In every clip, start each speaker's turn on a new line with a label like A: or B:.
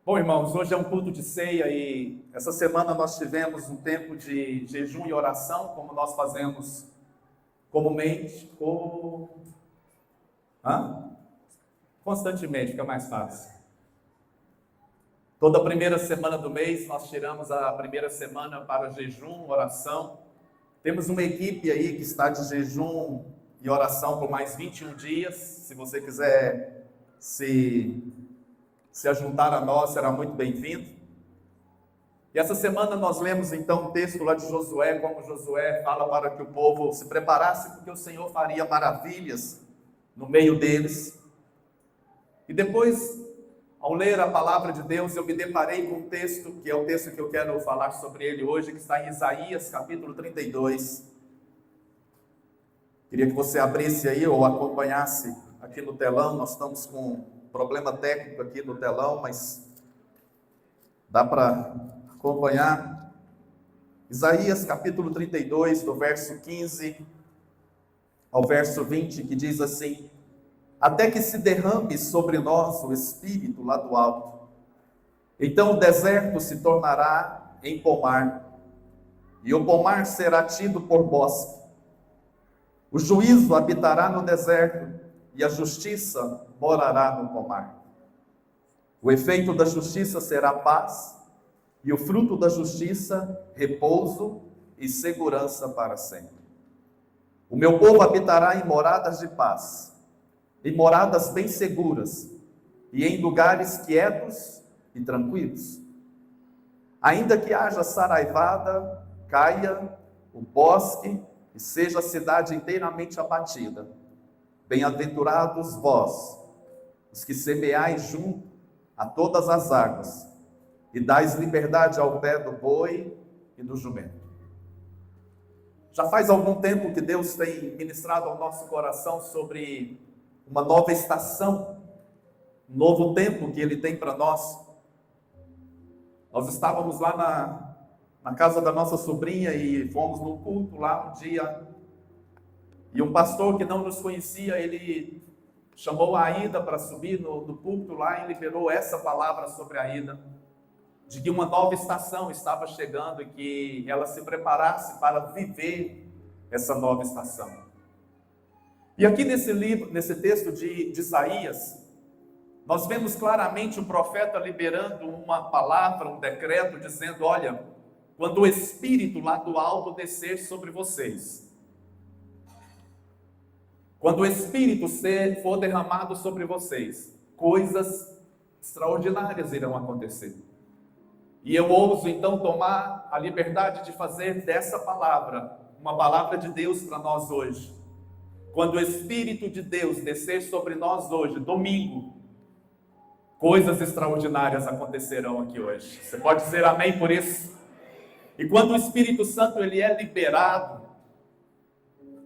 A: Bom, irmãos, hoje é um culto de ceia e essa semana nós tivemos um tempo de jejum e oração, como nós fazemos comumente, constantemente, fica mais fácil. Toda primeira semana do mês nós tiramos a primeira semana para jejum, oração. Temos uma equipe aí que está de jejum e oração por mais 21 dias. Se você quiser se ajuntar a nós, será muito bem-vindo. E essa semana nós lemos então um texto lá de Josué, como Josué fala para que o povo se preparasse, porque o Senhor faria maravilhas no meio deles. E depois, ao ler a palavra de Deus, eu me deparei com um texto, que é o texto que eu quero falar sobre ele hoje, que está em Isaías, capítulo 32. Queria que você abrisse aí ou acompanhasse aqui no telão. Nós estamos com problema técnico aqui no telão, mas dá para acompanhar. Isaías capítulo 32, do verso 15 ao verso 20, que diz assim: até que se derrame sobre nós o Espírito lá do alto, então o deserto se tornará em pomar, e o pomar será tido por bosque. O juízo habitará no deserto, e a justiça morará no pomar. O efeito da justiça será paz, e o fruto da justiça, repouso e segurança para sempre. O meu povo habitará em moradas de paz, em moradas bem seguras, e em lugares quietos e tranquilos. Ainda que haja saraivada, caia o bosque, e seja a cidade inteiramente abatida, bem-aventurados vós, os que semeais junto a todas as águas, e dais liberdade ao pé do boi e do jumento. Já faz algum tempo que Deus tem ministrado ao nosso coração sobre uma nova estação, um novo tempo que Ele tem para nós. Nós estávamos lá na casa da nossa sobrinha e fomos no culto lá um dia, e um pastor que não nos conhecia, ele chamou a Aida para subir no púlpito lá e liberou essa palavra sobre a Aida, de que uma nova estação estava chegando e que ela se preparasse para viver essa nova estação. E aqui nesse livro, nesse texto de Isaías, nós vemos claramente o profeta liberando uma palavra, um decreto, dizendo: olha, quando o Espírito lá do alto descer sobre vocês, quando o Espírito for derramado sobre vocês, coisas extraordinárias irão acontecer. E eu ouso então tomar a liberdade de fazer dessa palavra uma palavra de Deus para nós hoje. Quando o Espírito de Deus descer sobre nós hoje, domingo, coisas extraordinárias acontecerão aqui hoje. Você pode dizer amém por isso? E quando o Espírito Santo ele é liberado,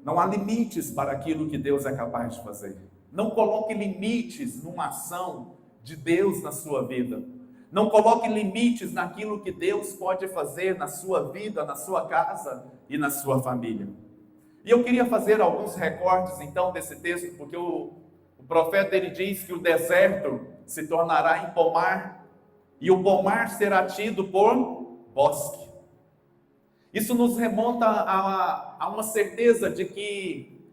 A: não há limites para aquilo que Deus é capaz de fazer. Não coloque limites numa ação de Deus na sua vida. Não coloque limites naquilo que Deus pode fazer na sua vida, na sua casa e na sua família. E eu queria fazer alguns recortes então desse texto, porque o profeta ele diz que o deserto se tornará em pomar, e o pomar será tido por bosque. Isso nos remonta a uma certeza de que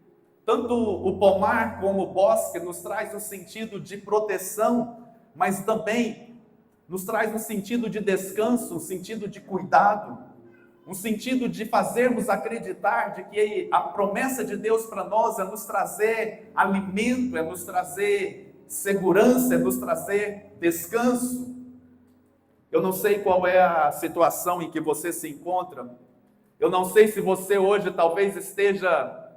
A: tanto o pomar como o bosque nos traz um sentido de proteção, mas também nos traz um sentido de descanso, um sentido de cuidado, um sentido de fazermos acreditar de que a promessa de Deus para nós é nos trazer alimento, é nos trazer segurança, é nos trazer descanso. Eu não sei qual é a situação em que você se encontra. Eu não sei se você hoje talvez esteja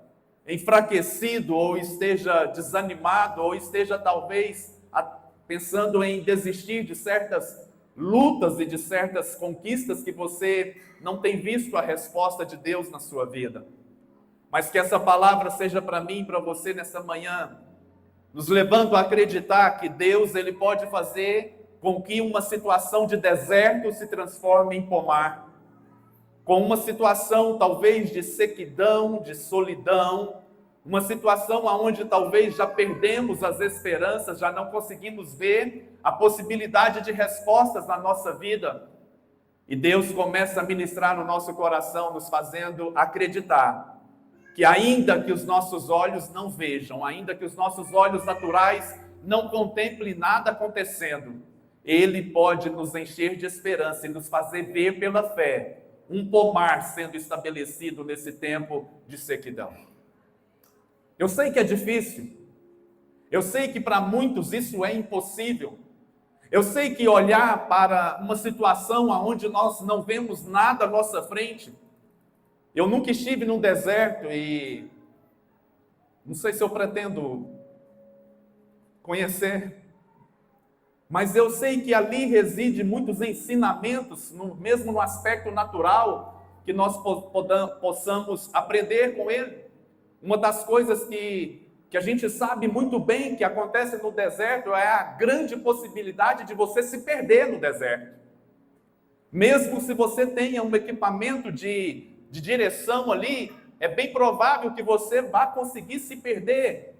A: enfraquecido, ou esteja desanimado, ou esteja talvez pensando em desistir de certas lutas e de certas conquistas que você não tem visto a resposta de Deus na sua vida. Mas que essa palavra seja para mim e para você nessa manhã, nos levando a acreditar que Deus ele pode fazer com que uma situação de deserto se transforme em pomar, com uma situação talvez de sequidão, de solidão, uma situação onde talvez já perdemos as esperanças, já não conseguimos ver a possibilidade de respostas na nossa vida. E Deus começa a ministrar no nosso coração, nos fazendo acreditar que ainda que os nossos olhos não vejam, ainda que os nossos olhos naturais não contemplem nada acontecendo, Ele pode nos encher de esperança e nos fazer ver pela fé um pomar sendo estabelecido nesse tempo de sequidão. Eu sei que é difícil, eu sei que para muitos isso é impossível, eu sei que olhar para uma situação onde nós não vemos nada à nossa frente, eu nunca estive num deserto e não sei se eu pretendo conhecer, mas eu sei que ali reside muitos ensinamentos, mesmo no aspecto natural, que nós possamos aprender com ele. Uma das coisas que a gente sabe muito bem que acontece no deserto é a grande possibilidade de você se perder no deserto. Mesmo se você tenha um equipamento de direção ali, é bem provável que você vá conseguir se perder,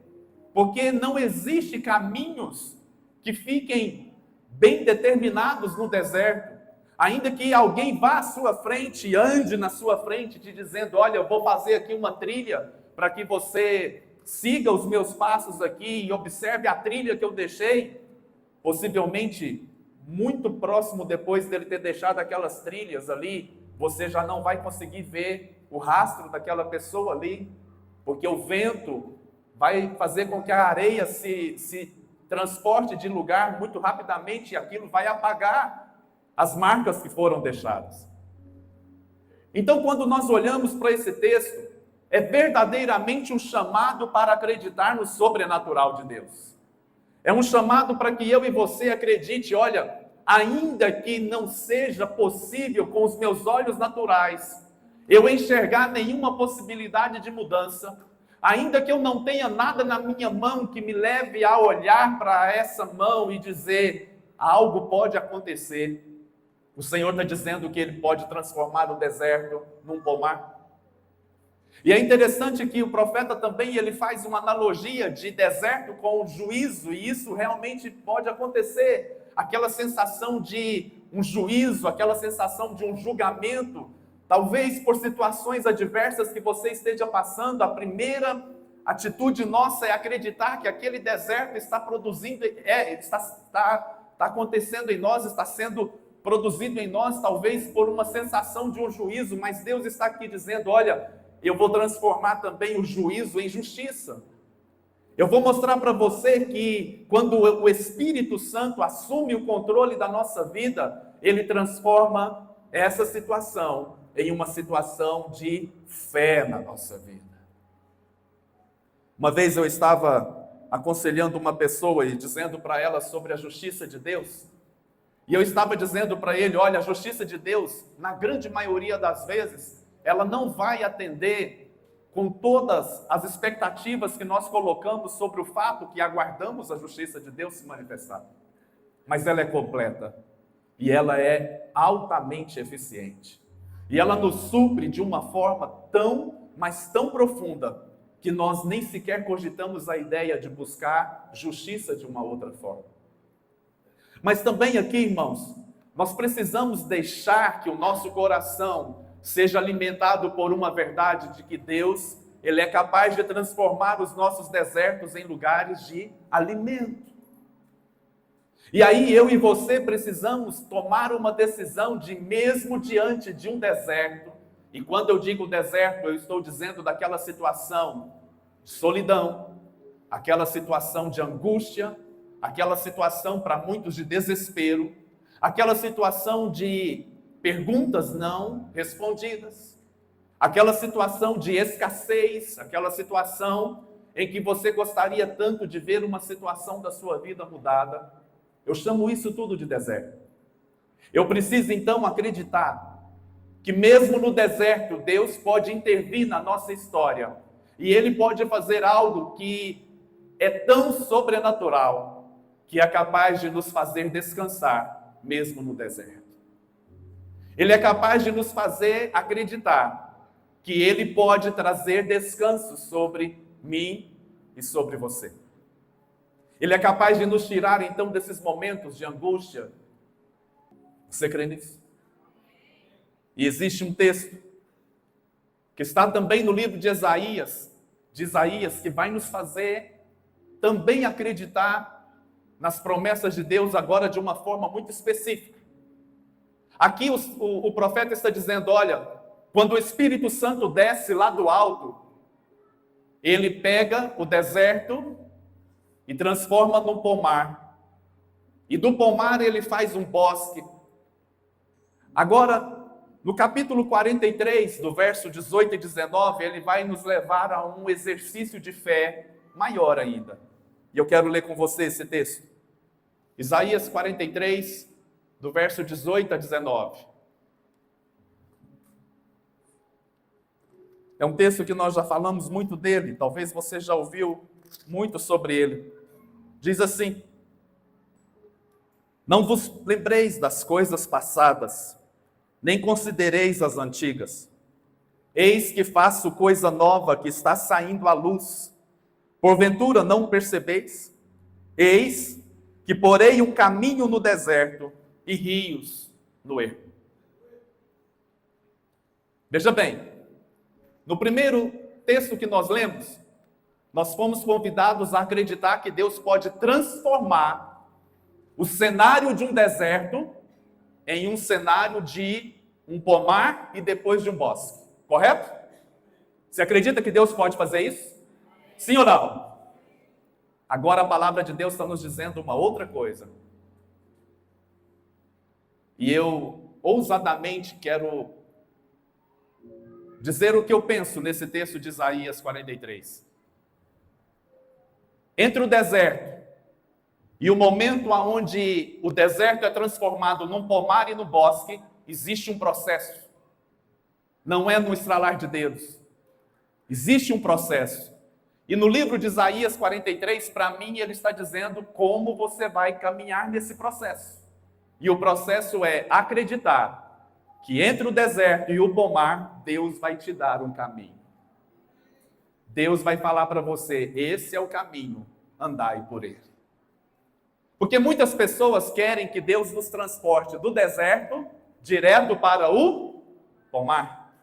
A: porque não existe caminhos que fiquem bem determinados no deserto. Ainda que alguém vá à sua frente, ande na sua frente, te dizendo, olha, eu vou fazer aqui uma trilha para que você siga os meus passos aqui e observe a trilha que eu deixei, possivelmente muito próximo depois dele ter deixado aquelas trilhas ali, você já não vai conseguir ver o rastro daquela pessoa ali, porque o vento vai fazer com que a areia se transporte de lugar muito rapidamente e aquilo vai apagar as marcas que foram deixadas. Então, quando nós olhamos para esse texto, é verdadeiramente um chamado para acreditar no sobrenatural de Deus. É um chamado para que eu e você acredite, olha, ainda que não seja possível com os meus olhos naturais, eu enxergar nenhuma possibilidade de mudança, ainda que eu não tenha nada na minha mão que me leve a olhar para essa mão e dizer, algo pode acontecer. O Senhor está dizendo que Ele pode transformar o deserto num pomar. E é interessante que o profeta também ele faz uma analogia de deserto com o juízo, e isso realmente pode acontecer. Aquela sensação de um juízo, aquela sensação de um julgamento, talvez por situações adversas que você esteja passando, a primeira atitude nossa é acreditar que aquele deserto está produzindo, está acontecendo em nós, está sendo produzido em nós, talvez por uma sensação de um juízo, mas Deus está aqui dizendo, olha, eu vou transformar também o juízo em justiça. Eu vou mostrar para você que quando o Espírito Santo assume o controle da nossa vida, ele transforma essa situação em uma situação de fé na nossa vida. Uma vez eu estava aconselhando uma pessoa e dizendo para ela sobre a justiça de Deus, e eu estava dizendo para ele, olha, a justiça de Deus, na grande maioria das vezes, ela não vai atender com todas as expectativas que nós colocamos sobre o fato que aguardamos a justiça de Deus se manifestar. Mas ela é completa e ela é altamente eficiente. E ela nos supre de uma forma tão, mas tão profunda, que nós nem sequer cogitamos a ideia de buscar justiça de uma outra forma. Mas também aqui, irmãos, nós precisamos deixar que o nosso coração seja alimentado por uma verdade de que Deus, Ele é capaz de transformar os nossos desertos em lugares de alimento. E aí eu e você precisamos tomar uma decisão de, mesmo diante de um deserto, e quando eu digo deserto, eu estou dizendo daquela situação de solidão, aquela situação de angústia, aquela situação para muitos de desespero, aquela situação de perguntas não respondidas, aquela situação de escassez, aquela situação em que você gostaria tanto de ver uma situação da sua vida mudada. Eu chamo isso tudo de deserto. Eu preciso então acreditar que mesmo no deserto Deus pode intervir na nossa história e Ele pode fazer algo que é tão sobrenatural que é capaz de nos fazer descansar mesmo no deserto. Ele é capaz de nos fazer acreditar que Ele pode trazer descanso sobre mim e sobre você. Ele é capaz de nos tirar, então, desses momentos de angústia. Você crê nisso? E existe um texto que está também no livro de Isaías, que vai nos fazer também acreditar nas promessas de Deus agora de uma forma muito específica. Aqui o profeta está dizendo, olha, quando o Espírito Santo desce lá do alto, ele pega o deserto e transforma num pomar. E do pomar ele faz um bosque. Agora, no capítulo 43, do verso 18 e 19, ele vai nos levar a um exercício de fé maior ainda. E eu quero ler com você esse texto. Isaías 43, do verso 18 a 19. É um texto que nós já falamos muito dele, talvez você já ouviu muito sobre ele. Diz assim: não vos lembreis das coisas passadas, nem considereis as antigas. Eis que faço coisa nova que está saindo à luz. Porventura não percebeis? Eis que porei um caminho no deserto e rios no ermo. Veja bem, no primeiro texto que nós lemos, nós fomos convidados a acreditar que Deus pode transformar o cenário de um deserto em um cenário de um pomar e depois de um bosque. Correto? Você acredita que Deus pode fazer isso? Sim ou não? Agora a palavra de Deus está nos dizendo uma outra coisa. E eu ousadamente quero dizer o que eu penso nesse texto de Isaías 43. Entre o deserto e o momento onde o deserto é transformado num pomar e no bosque, existe um processo. Não é no estralar de dedos. Existe um processo. E no livro de Isaías 43, para mim, ele está dizendo como você vai caminhar nesse processo. E o processo é acreditar que entre o deserto e o pomar, Deus vai te dar um caminho. Deus vai falar para você, esse é o caminho, andai por ele. Porque muitas pessoas querem que Deus nos transporte do deserto direto para o pomar.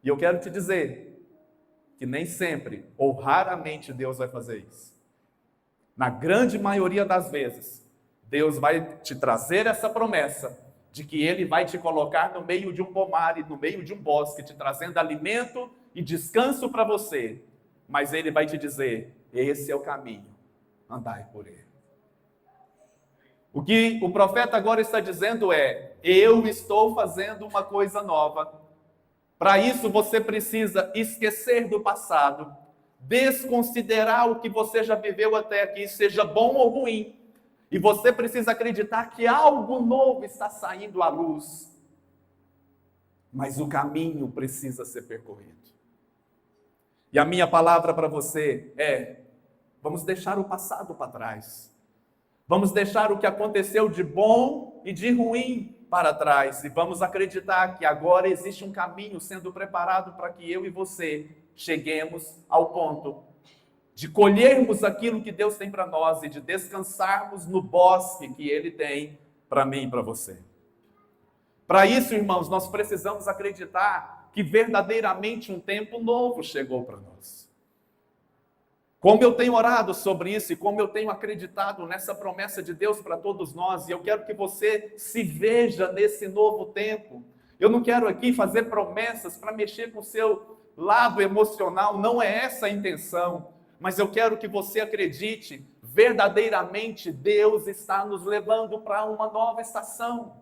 A: E eu quero te dizer que nem sempre, ou raramente, Deus vai fazer isso. Na grande maioria das vezes, Deus vai te trazer essa promessa de que Ele vai te colocar no meio de um pomar e no meio de um bosque, te trazendo alimento e descanso para você. Mas Ele vai te dizer, esse é o caminho, andai por ele. O que o profeta agora está dizendo é, eu estou fazendo uma coisa nova. Para isso você precisa esquecer do passado, desconsiderar o que você já viveu até aqui, seja bom ou ruim. E você precisa acreditar que algo novo está saindo à luz. Mas o caminho precisa ser percorrido. E a minha palavra para você é, vamos deixar o passado para trás. Vamos deixar o que aconteceu de bom e de ruim para trás e vamos acreditar que agora existe um caminho sendo preparado para que eu e você cheguemos ao ponto de colhermos aquilo que Deus tem para nós e de descansarmos no bosque que Ele tem para mim e para você. Para isso, irmãos, nós precisamos acreditar que verdadeiramente um tempo novo chegou para nós. Como eu tenho orado sobre isso e como eu tenho acreditado nessa promessa de Deus para todos nós, e eu quero que você se veja nesse novo tempo. Eu não quero aqui fazer promessas para mexer com o seu lado emocional, não é essa a intenção, mas eu quero que você acredite, verdadeiramente Deus está nos levando para uma nova estação.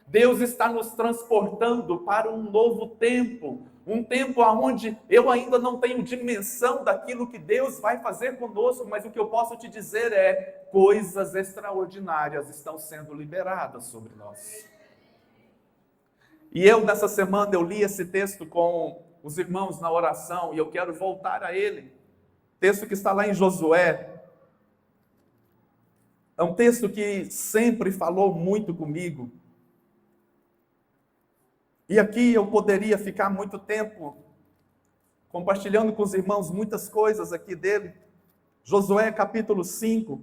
A: Deus está nos transportando para um novo tempo, um tempo onde eu ainda não tenho dimensão daquilo que Deus vai fazer conosco, mas o que eu posso te dizer é, coisas extraordinárias estão sendo liberadas sobre nós. E eu, nessa semana, eu li esse texto com os irmãos na oração, e eu quero voltar a ele. Texto que está lá em Josué. É um texto que sempre falou muito comigo. E aqui eu poderia ficar muito tempo compartilhando com os irmãos muitas coisas aqui dele. Josué capítulo 5.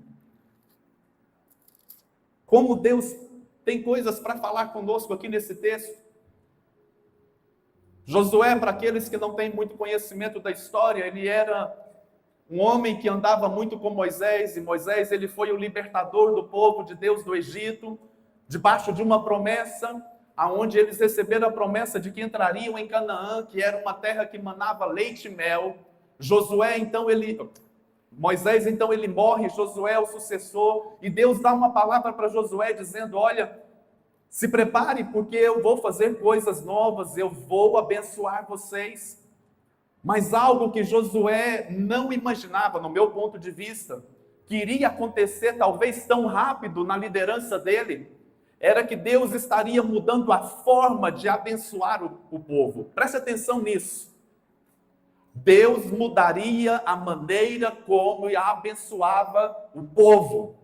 A: Como Deus tem coisas para falar conosco aqui nesse texto. Josué, para aqueles que não têm muito conhecimento da história, ele era um homem que andava muito com Moisés, e Moisés ele foi o libertador do povo de Deus do Egito, debaixo de uma promessa, aonde eles receberam a promessa de que entrariam em Canaã, que era uma terra que manava leite e mel. Moisés então ele morre, Josué é o sucessor, e Deus dá uma palavra para Josué dizendo: olha, se prepare porque eu vou fazer coisas novas, eu vou abençoar vocês. Mas algo que Josué não imaginava, no meu ponto de vista, que iria acontecer talvez tão rápido na liderança dele, era que Deus estaria mudando a forma de abençoar o povo. Preste atenção nisso. Deus mudaria a maneira como abençoava o povo.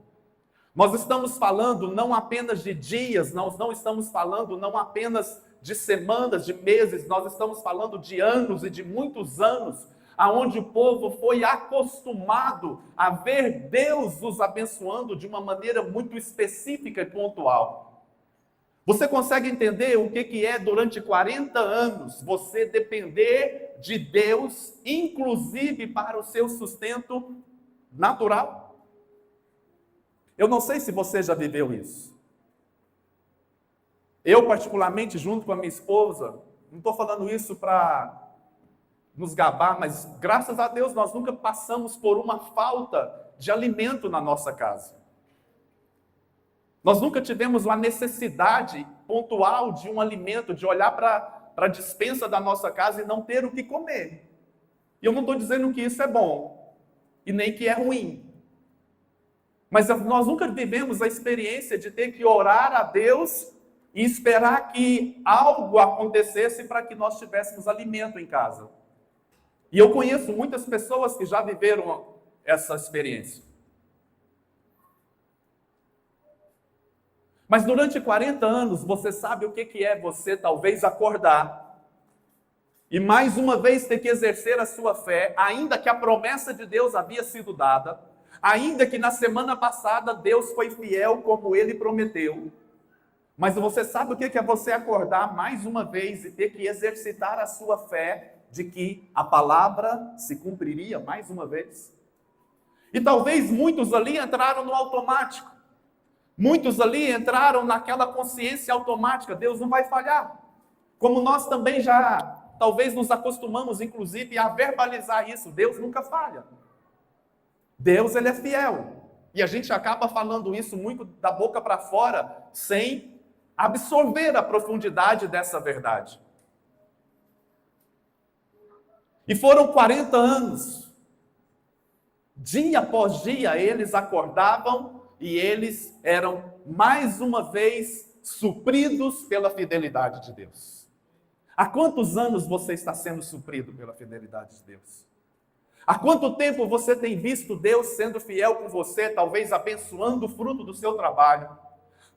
A: Nós estamos falando não apenas de dias, nós não estamos falando não apenas de semanas, de meses, nós estamos falando de anos e de muitos anos, aonde o povo foi acostumado a ver Deus os abençoando de uma maneira muito específica e pontual. Você consegue entender o que é durante 40 anos você depender de Deus, inclusive para o seu sustento natural? Eu não sei se você já viveu isso. Eu, particularmente, junto com a minha esposa, não estou falando isso para nos gabar, mas graças a Deus nós nunca passamos por uma falta de alimento na nossa casa. Nós nunca tivemos uma necessidade pontual de um alimento, de olhar para a despensa da nossa casa e não ter o que comer. E eu não estou dizendo que isso é bom, e nem que é ruim. Mas nós nunca vivemos a experiência de ter que orar a Deus e esperar que algo acontecesse para que nós tivéssemos alimento em casa. E eu conheço muitas pessoas que já viveram essa experiência. Mas durante 40 anos, você sabe o que é você talvez acordar e mais uma vez ter que exercer a sua fé, ainda que a promessa de Deus havia sido dada, ainda que na semana passada Deus foi fiel como Ele prometeu. Mas você sabe o que é você acordar mais uma vez e ter que exercitar a sua fé de que a palavra se cumpriria mais uma vez? E talvez muitos ali entraram no automático. Muitos ali entraram naquela consciência automática, Deus não vai falhar. Como nós também já, talvez nos acostumamos, inclusive, a verbalizar isso, Deus nunca falha. Deus, Ele é fiel. E a gente acaba falando isso muito da boca para fora, sem absorver a profundidade dessa verdade. E foram 40 anos. Dia após dia, eles acordavam e eles eram, mais uma vez, supridos pela fidelidade de Deus. Há quantos anos você está sendo suprido pela fidelidade de Deus? Há quanto tempo você tem visto Deus sendo fiel com você, talvez abençoando o fruto do seu trabalho,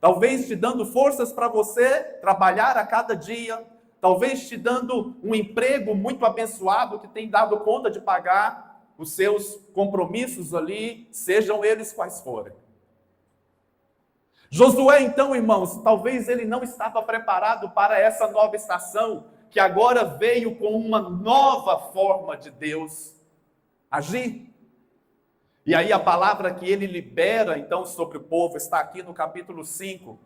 A: talvez te dando forças para você trabalhar a cada dia, talvez te dando um emprego muito abençoado que tem dado conta de pagar os seus compromissos ali, sejam eles quais forem. Josué, então, irmãos, talvez ele não estava preparado para essa nova estação, que agora veio com uma nova forma de Deus agir. E aí a palavra que ele libera, então, sobre o povo, está aqui no capítulo 5,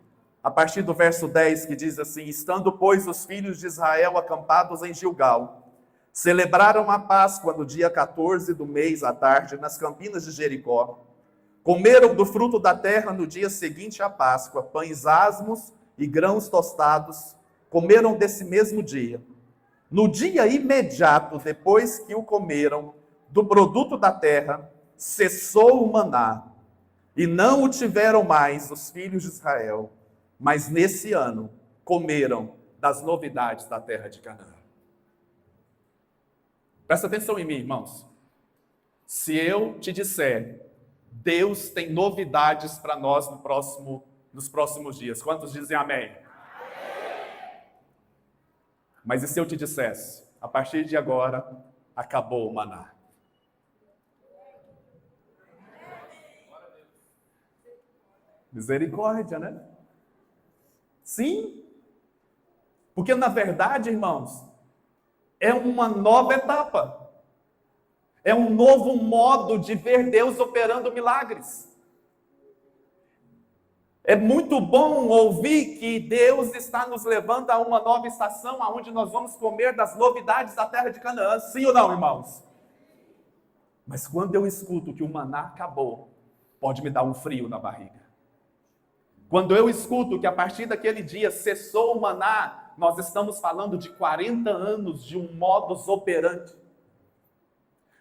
A: a partir do verso 10, que diz assim: estando, pois, os filhos de Israel acampados em Gilgal, celebraram a Páscoa no dia 14 do mês à tarde, nas campinas de Jericó. Comeram do fruto da terra no dia seguinte à Páscoa, pães asmos e grãos tostados, comeram desse mesmo dia. No dia imediato, depois que o comeram, do produto da terra, cessou o maná, e não o tiveram mais os filhos de Israel, mas nesse ano comeram das novidades da terra de Canaã. Presta atenção em mim, irmãos. Se eu te disser, Deus tem novidades para nós nos próximos dias. Quantos dizem amém? Amém? Mas e se eu te dissesse, a partir de agora, acabou o maná. Misericórdia, né? Sim. Porque, na verdade, irmãos, é uma nova etapa. É um novo modo de ver Deus operando milagres. É muito bom ouvir que Deus está nos levando a uma nova estação, onde nós vamos comer das novidades da terra de Canaã. Sim ou não, irmãos? Mas quando eu escuto que o maná acabou, pode me dar um frio na barriga. Quando eu escuto que a partir daquele dia cessou o maná, nós estamos falando de 40 anos de um modus operandi.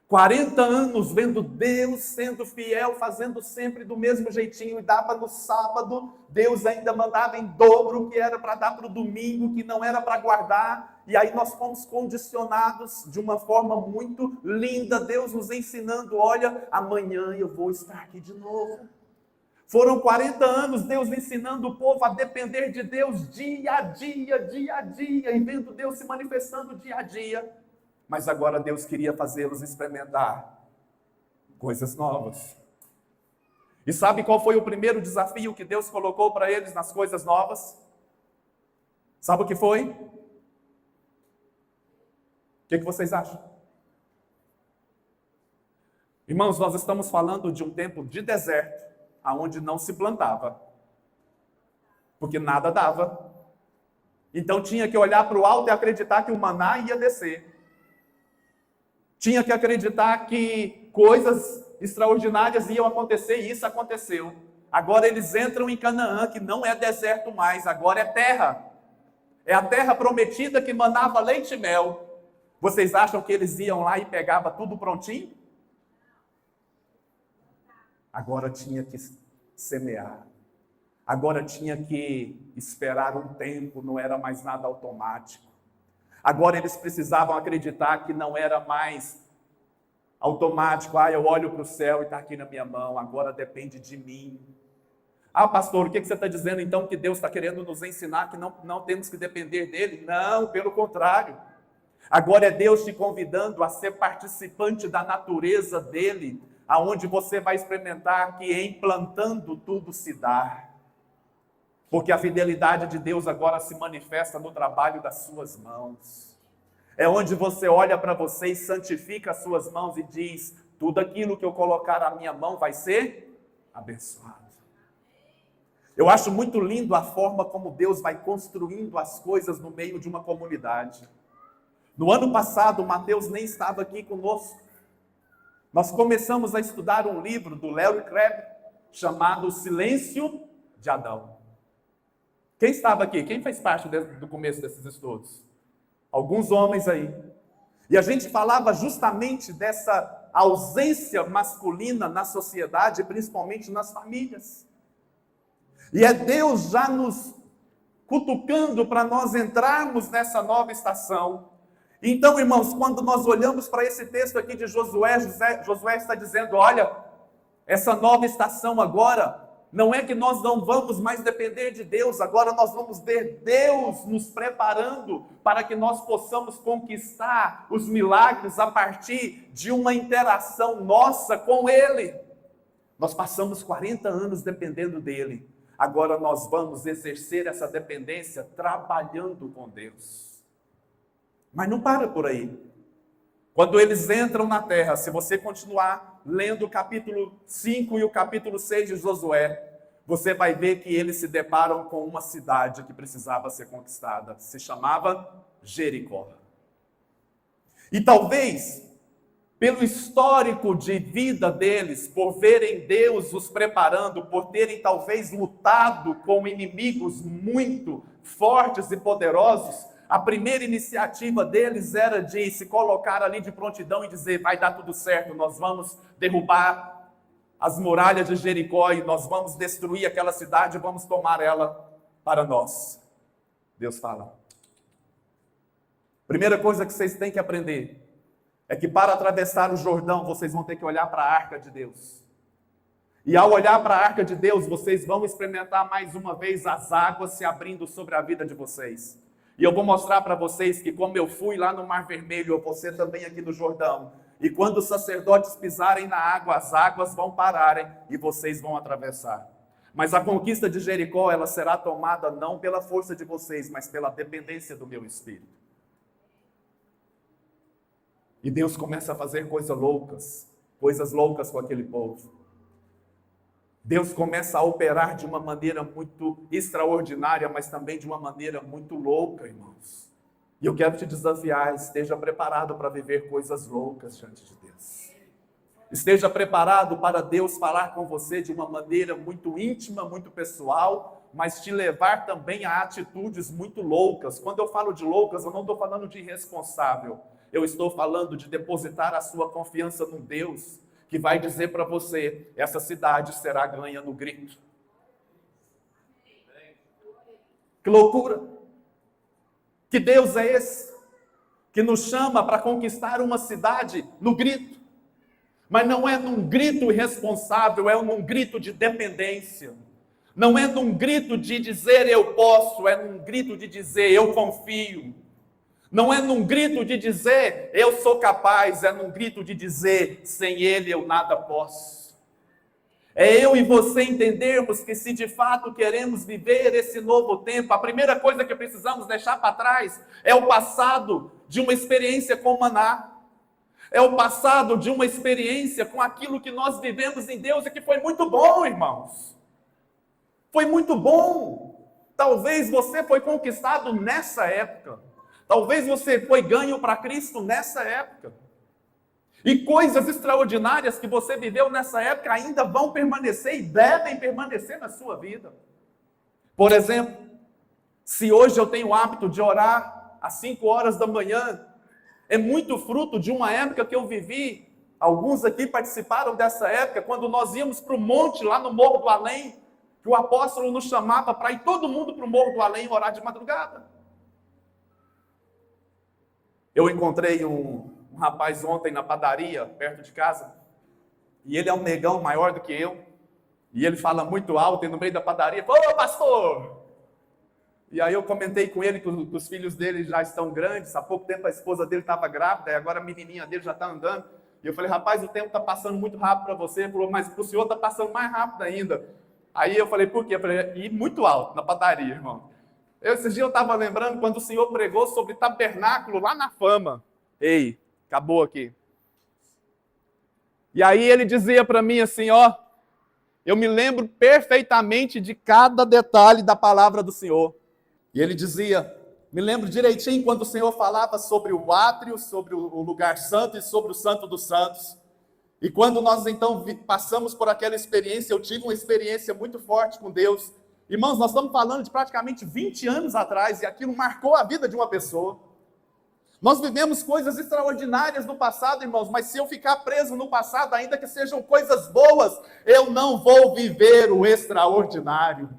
A: 40 anos vendo Deus sendo fiel, fazendo sempre do mesmo jeitinho, e dava no sábado, Deus ainda mandava em dobro, que era para dar para o domingo, que não era para guardar, e aí nós fomos condicionados de uma forma muito linda, Deus nos ensinando, olha, amanhã eu vou estar aqui de novo. Foram 40 anos Deus ensinando o povo a depender de Deus dia a dia, e vendo Deus se manifestando dia a dia. Mas agora Deus queria fazê-los experimentar coisas novas. E sabe qual foi o primeiro desafio que Deus colocou para eles nas coisas novas? Sabe o que foi? O que vocês acham? Irmãos, nós estamos falando de um tempo de deserto, onde não se plantava, porque nada dava. Então tinha que olhar para o alto e acreditar que o maná ia descer. Tinha que acreditar que coisas extraordinárias iam acontecer, e isso aconteceu. Agora eles entram em Canaã, que não é deserto mais, agora é terra. É a terra prometida que manava leite e mel. Vocês acham que eles iam lá e pegavam tudo prontinho? Agora tinha que semear. Agora tinha que esperar um tempo, não era mais nada automático. Agora eles precisavam acreditar que não era mais automático. Eu olho para o céu e está aqui na minha mão, agora depende de mim. Pastor, o que você está dizendo então? Que Deus está querendo nos ensinar que não temos que depender dele? Não, pelo contrário. Agora é Deus te convidando a ser participante da natureza dele, aonde você vai experimentar que em plantando tudo se dá. Porque a fidelidade de Deus agora se manifesta no trabalho das suas mãos. É onde você olha para você e santifica as suas mãos e diz, tudo aquilo que eu colocar na minha mão vai ser abençoado. Eu acho muito lindo a forma como Deus vai construindo as coisas no meio de uma comunidade. No ano passado, o Mateus nem estava aqui conosco. Nós começamos a estudar um livro do Larry Crabb, chamado O Silêncio de Adão. Quem estava aqui? Quem fez parte do começo desses estudos? Alguns homens aí. E a gente falava justamente dessa ausência masculina na sociedade, principalmente nas famílias. E é Deus já nos cutucando para nós entrarmos nessa nova estação. Então, irmãos, quando nós olhamos para esse texto aqui de Josué, Josué está dizendo, olha, essa nova estação agora, não é que nós não vamos mais depender de Deus, agora nós vamos ver Deus nos preparando para que nós possamos conquistar os milagres a partir de uma interação nossa com Ele. Nós passamos 40 anos dependendo dEle, agora nós vamos exercer essa dependência trabalhando com Deus. Mas não para por aí. Quando eles entram na terra, se você continuar lendo o capítulo 5 e o capítulo 6 de Josué, você vai ver que eles se deparam com uma cidade que precisava ser conquistada. Se chamava Jericó. E talvez, pelo histórico de vida deles, por verem Deus os preparando, por terem talvez lutado com inimigos muito fortes e poderosos, a primeira iniciativa deles era de se colocar ali de prontidão e dizer, vai dar tudo certo, nós vamos derrubar as muralhas de Jericó e nós vamos destruir aquela cidade e vamos tomar ela para nós. Deus fala. Primeira coisa que vocês têm que aprender é que para atravessar o Jordão, vocês vão ter que olhar para a arca de Deus. E ao olhar para a arca de Deus, vocês vão experimentar mais uma vez as águas se abrindo sobre a vida de vocês. E eu vou mostrar para vocês que como eu fui lá no Mar Vermelho, eu vou ser também aqui no Jordão. E quando os sacerdotes pisarem na água, as águas vão pararem e vocês vão atravessar. Mas a conquista de Jericó, ela será tomada não pela força de vocês, mas pela dependência do meu Espírito. E Deus começa a fazer coisas loucas com aquele povo. Deus começa a operar de uma maneira muito extraordinária, mas também de uma maneira muito louca, irmãos. E eu quero te desafiar, esteja preparado para viver coisas loucas diante de Deus. Esteja preparado para Deus falar com você de uma maneira muito íntima, muito pessoal, mas te levar também a atitudes muito loucas. Quando eu falo de loucas, eu não estou falando de irresponsável. Eu estou falando de depositar a sua confiança num Deus que vai dizer para você, essa cidade será ganha no grito. Que loucura! Que Deus é esse? Que nos chama para conquistar uma cidade no grito. Mas não é num grito irresponsável, é num grito de dependência. Não é num grito de dizer eu posso, é num grito de dizer eu confio. Não é num grito de dizer eu sou capaz, é num grito de dizer sem Ele eu nada posso. É eu e você entendermos que se de fato queremos viver esse novo tempo, a primeira coisa que precisamos deixar para trás é o passado de uma experiência com o maná. É o passado de uma experiência com aquilo que nós vivemos em Deus e que foi muito bom, irmãos. Foi muito bom. Talvez você foi conquistado nessa época. Talvez você foi ganho para Cristo nessa época. E coisas extraordinárias que você viveu nessa época ainda vão permanecer e devem permanecer na sua vida. Por exemplo, se hoje eu tenho o hábito de orar às 5 horas da manhã, é muito fruto de uma época que eu vivi. Alguns aqui participaram dessa época, quando nós íamos para o monte, lá no Morro do Além, que o apóstolo nos chamava para ir todo mundo para o Morro do Além orar de madrugada. Eu encontrei um rapaz ontem na padaria, perto de casa, e ele é um negão maior do que eu, e ele fala muito alto, e no meio da padaria, fala, ô pastor! E aí eu comentei com ele que os filhos dele já estão grandes, há pouco tempo a esposa dele estava grávida, e agora a menininha dele já está andando, e eu falei, rapaz, o tempo está passando muito rápido para você, ele falou, mas para o senhor está passando mais rápido ainda. Aí eu falei, por quê? Eu falei, e muito alto, na padaria, irmão. Esses dias eu estava lembrando quando o senhor pregou sobre tabernáculo lá na Fama. Ei, acabou aqui. E aí ele dizia para mim assim, ó, eu me lembro perfeitamente de cada detalhe da palavra do Senhor. E ele dizia, me lembro direitinho quando o Senhor falava sobre o átrio, sobre o lugar santo e sobre o santo dos santos. E quando nós então passamos por aquela experiência, eu tive uma experiência muito forte com Deus. Irmãos, nós estamos falando de praticamente 20 anos atrás e aquilo marcou a vida de uma pessoa. Nós vivemos coisas extraordinárias no passado, irmãos, mas se eu ficar preso no passado, ainda que sejam coisas boas, eu não vou viver o extraordinário.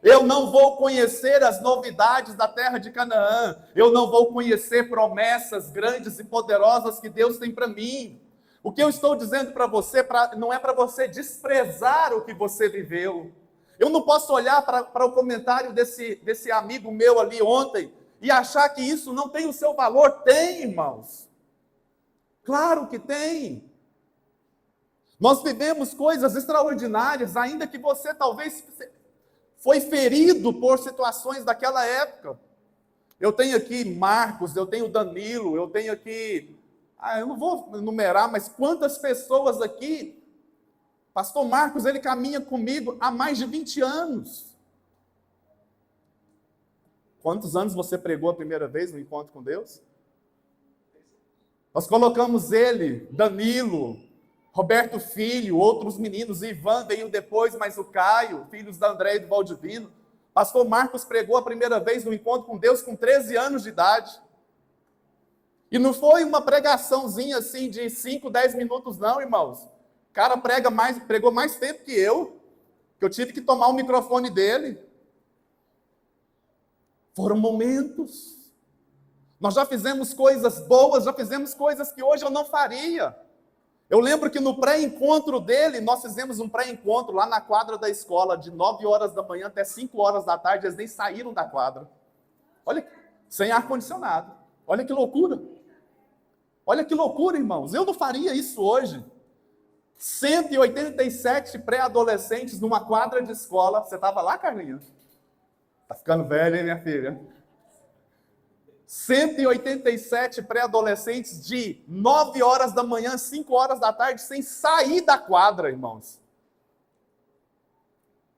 A: Eu não vou conhecer as novidades da terra de Canaã. Eu não vou conhecer promessas grandes e poderosas que Deus tem para mim. O que eu estou dizendo para você não é para você desprezar o que você viveu. Eu não posso olhar para o comentário desse amigo meu ali ontem e achar que isso não tem o seu valor. Tem, irmãos. Claro que tem. Nós vivemos coisas extraordinárias, ainda que você talvez foi ferido por situações daquela época. Eu tenho aqui Marcos, eu tenho Danilo, eu tenho aqui... eu não vou enumerar, mas quantas pessoas aqui... Pastor Marcos, ele caminha comigo há mais de 20 anos. Quantos anos você pregou a primeira vez no encontro com Deus? Nós colocamos ele, Danilo, Roberto Filho, outros meninos, Ivan veio depois, mas o Caio, filhos da André e do Valdivino. Pastor Marcos pregou a primeira vez no encontro com Deus com 13 anos de idade. E não foi uma pregaçãozinha assim de 5, 10 minutos não, irmãos. O cara pregou mais tempo que eu tive que tomar o microfone dele. Foram momentos. Nós já fizemos coisas boas, já fizemos coisas que hoje eu não faria. Eu lembro que no pré-encontro dele, nós fizemos um pré-encontro lá na quadra da escola, de 9 horas da manhã até 5 horas da tarde, eles nem saíram da quadra. Olha, sem ar-condicionado. Olha que loucura. Olha que loucura, irmãos. Eu não faria isso hoje. 187 pré-adolescentes numa quadra de escola. Você estava lá, Carlinhos? Tá ficando velha, hein, minha filha? 187 pré-adolescentes de 9 horas da manhã, 5 horas da tarde, sem sair da quadra, irmãos.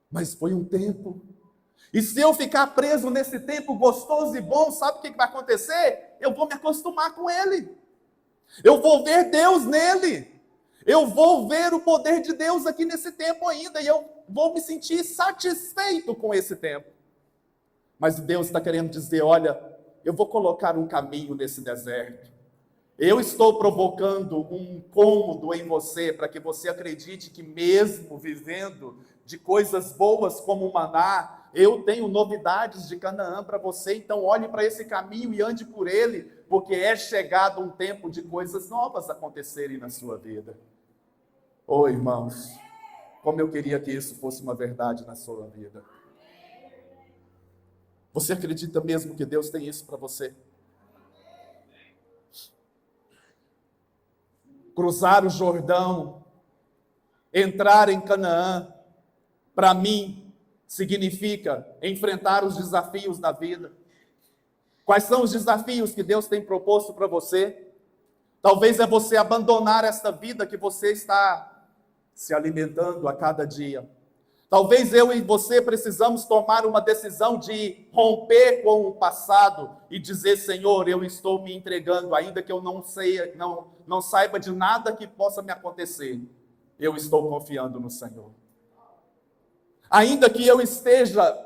A: Mas foi um tempo. E se eu ficar preso nesse tempo gostoso e bom, sabe o que vai acontecer? Eu vou me acostumar com ele. Eu vou ver Deus nele. Eu vou ver o poder de Deus aqui nesse tempo ainda. E eu vou me sentir satisfeito com esse tempo. Mas Deus está querendo dizer, olha, eu vou colocar um caminho nesse deserto. Eu estou provocando um incômodo em você, para que você acredite que mesmo vivendo de coisas boas como o maná, eu tenho novidades de Canaã para você. Então olhe para esse caminho e ande por ele, porque é chegado um tempo de coisas novas acontecerem na sua vida. Oh, irmãos, como eu queria que isso fosse uma verdade na sua vida. Você acredita mesmo que Deus tem isso para você? Cruzar o Jordão, entrar em Canaã, para mim, significa enfrentar os desafios da vida. Quais são os desafios que Deus tem proposto para você? Talvez é você abandonar esta vida que você está se alimentando a cada dia. Talvez eu e você precisamos tomar uma decisão de romper com o passado e dizer, Senhor, eu estou me entregando, ainda que eu não saiba de nada que possa me acontecer. Eu estou confiando no Senhor. Ainda que eu esteja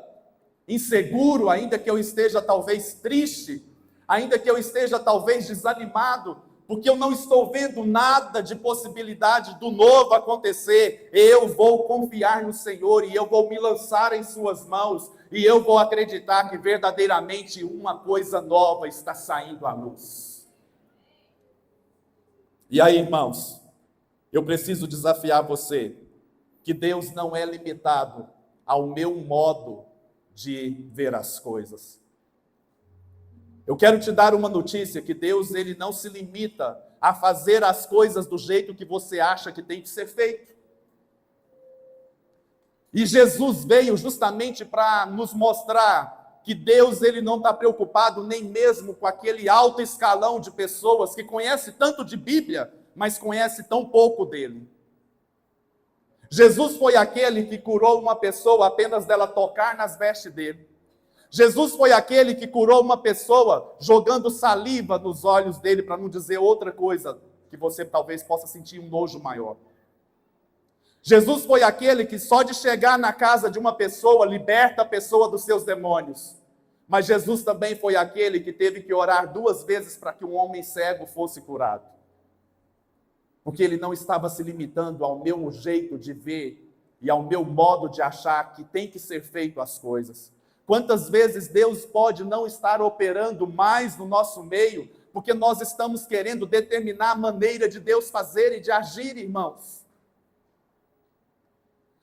A: inseguro, ainda que eu esteja talvez triste, ainda que eu esteja talvez desanimado, porque eu não estou vendo nada de possibilidade do novo acontecer, eu vou confiar no Senhor e eu vou me lançar em suas mãos e eu vou acreditar que verdadeiramente uma coisa nova está saindo à luz. E aí, irmãos, eu preciso desafiar você, que Deus não é limitado ao meu modo de ver as coisas. Eu quero te dar uma notícia, que Deus ele não se limita a fazer as coisas do jeito que você acha que tem que ser feito. E Jesus veio justamente para nos mostrar que Deus ele não está preocupado nem mesmo com aquele alto escalão de pessoas que conhece tanto de Bíblia, mas conhece tão pouco dele. Jesus foi aquele que curou uma pessoa apenas dela tocar nas vestes dele. Jesus foi aquele que curou uma pessoa jogando saliva nos olhos dele, para não dizer outra coisa, que você talvez possa sentir um nojo maior. Jesus foi aquele que só de chegar na casa de uma pessoa, liberta a pessoa dos seus demônios. Mas Jesus também foi aquele que teve que orar 2 vezes para que um homem cego fosse curado. Porque ele não estava se limitando ao meu jeito de ver e ao meu modo de achar que tem que ser feito as coisas. Quantas vezes Deus pode não estar operando mais no nosso meio, porque nós estamos querendo determinar a maneira de Deus fazer e de agir, irmãos.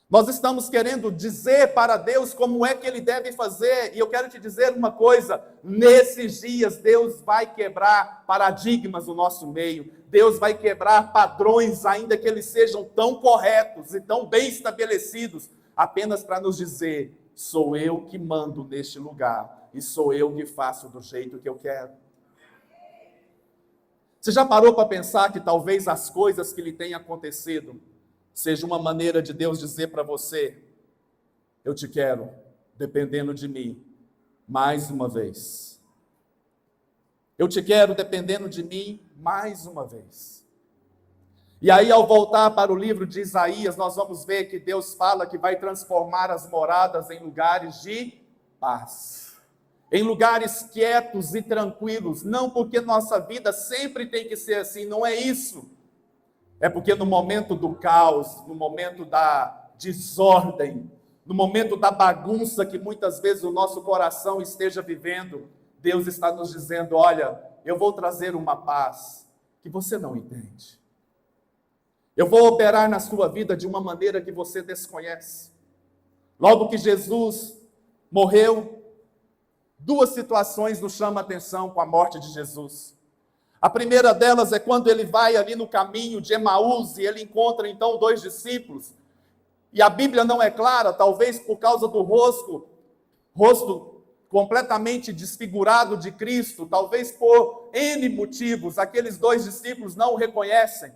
A: Nós estamos querendo dizer para Deus como é que Ele deve fazer, e eu quero te dizer uma coisa, nesses dias Deus vai quebrar paradigmas no nosso meio, Deus vai quebrar padrões, ainda que eles sejam tão corretos e tão bem estabelecidos, apenas para nos dizer, sou eu que mando neste lugar, e sou eu que faço do jeito que eu quero. Você já parou para pensar que talvez as coisas que lhe tenham acontecido seja uma maneira de Deus dizer para você, eu te quero, dependendo de mim, mais uma vez. Eu te quero dependendo de mim, mais uma vez. E aí, ao voltar para o livro de Isaías, nós vamos ver que Deus fala que vai transformar as moradas em lugares de paz. Em lugares quietos e tranquilos. Não porque nossa vida sempre tem que ser assim, não é isso. É porque no momento do caos, no momento da desordem, no momento da bagunça que muitas vezes o nosso coração esteja vivendo, Deus está nos dizendo, olha, eu vou trazer uma paz que você não entende. Eu vou operar na sua vida de uma maneira que você desconhece. Logo que Jesus morreu, Duas situações nos chamam a atenção com a morte de Jesus. A primeira delas é quando ele vai ali no caminho de Emaús e ele encontra então dois discípulos. E a Bíblia não é clara, talvez por causa do rosto completamente desfigurado de Cristo, talvez por N motivos, aqueles dois discípulos não o reconhecem.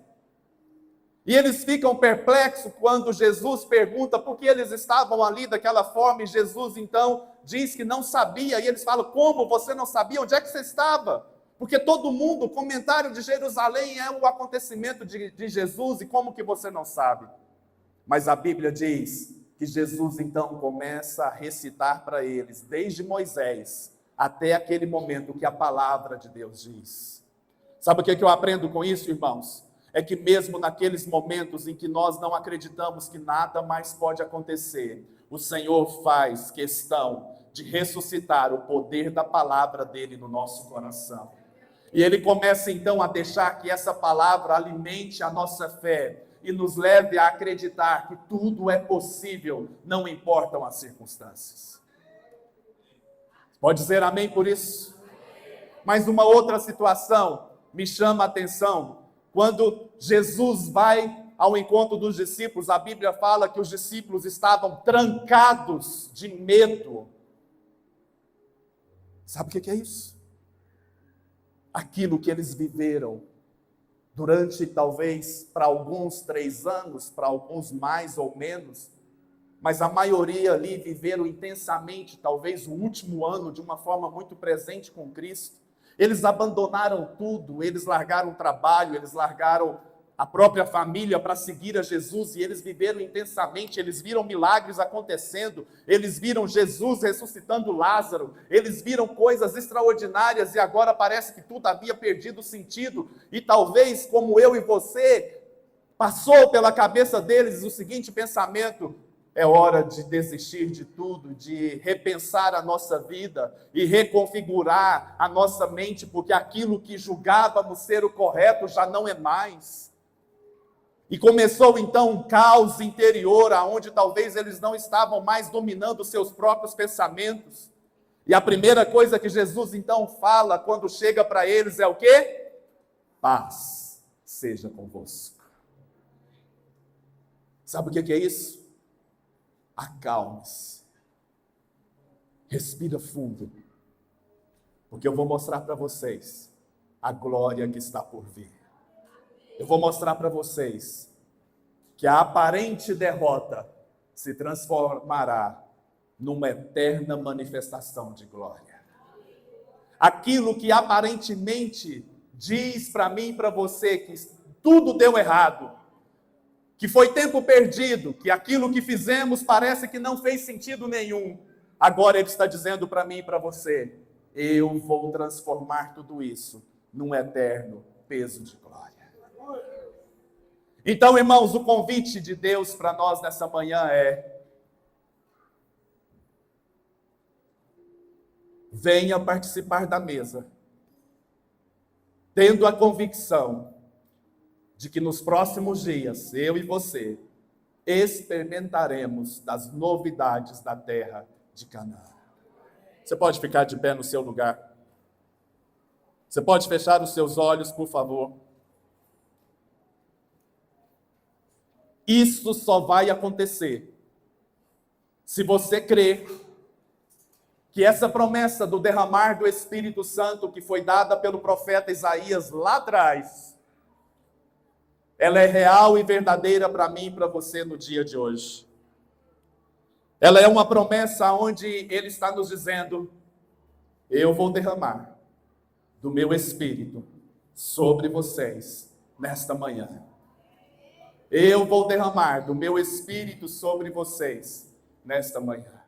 A: E eles ficam perplexos quando Jesus pergunta por que eles estavam ali daquela forma, e Jesus então diz que não sabia, e eles falam, como você não sabia? Onde é que você estava? Porque todo mundo, o comentário de Jerusalém é o acontecimento de Jesus, e como que você não sabe? Mas a Bíblia diz que Jesus então começa a recitar para eles, desde Moisés até aquele momento que a palavra de Deus diz. Sabe o que eu aprendo com isso, irmãos? É que mesmo naqueles momentos em que nós não acreditamos que nada mais pode acontecer, o Senhor faz questão de ressuscitar o poder da palavra dele no nosso coração. E ele começa então a deixar que essa palavra alimente a nossa fé e nos leve a acreditar que tudo é possível, não importam as circunstâncias. Pode dizer amém por isso? Mas uma outra situação me chama a atenção. Quando Jesus vai ao encontro dos discípulos, a Bíblia fala que os discípulos estavam trancados de medo. Sabe o que é isso? Aquilo que eles viveram durante talvez para alguns 3 anos, para alguns mais ou menos, mas a maioria ali viveram intensamente, talvez o último ano de uma forma muito presente com Cristo. Eles abandonaram tudo, eles largaram o trabalho, eles largaram a própria família para seguir a Jesus, e eles viveram intensamente, eles viram milagres acontecendo, eles viram Jesus ressuscitando Lázaro, eles viram coisas extraordinárias, e agora parece que tudo havia perdido sentido, e talvez, como eu e você, passou pela cabeça deles o seguinte pensamento: é hora de desistir de tudo, de repensar a nossa vida e reconfigurar a nossa mente, porque aquilo que julgávamos ser o correto já não é mais. E começou então um caos interior, aonde talvez eles não estavam mais dominando os seus próprios pensamentos. E a primeira coisa que Jesus então fala quando chega para eles é o quê? Paz seja convosco. Sabe o que é isso? Acalme-se. Respira fundo. Porque eu vou mostrar para vocês a glória que está por vir. Eu vou mostrar para vocês que a aparente derrota se transformará numa eterna manifestação de glória. Aquilo que aparentemente diz para mim e para você que tudo deu errado, que foi tempo perdido, que aquilo que fizemos parece que não fez sentido nenhum, agora ele está dizendo para mim e para você: eu vou transformar tudo isso num eterno peso de glória. Então, irmãos, o convite de Deus para nós nessa manhã é: venha participar da mesa, tendo a convicção de que nos próximos dias, eu e você, experimentaremos das novidades da terra de Canaã. Você pode ficar de pé no seu lugar? Você pode fechar os seus olhos, por favor? Isso só vai acontecer se você crer que essa promessa do derramar do Espírito Santo que foi dada pelo profeta Isaías lá atrás, ela é real e verdadeira para mim e para você no dia de hoje. Ela é uma promessa onde ele está nos dizendo: eu vou derramar do meu Espírito sobre vocês nesta manhã. Eu vou derramar do meu Espírito sobre vocês nesta manhã.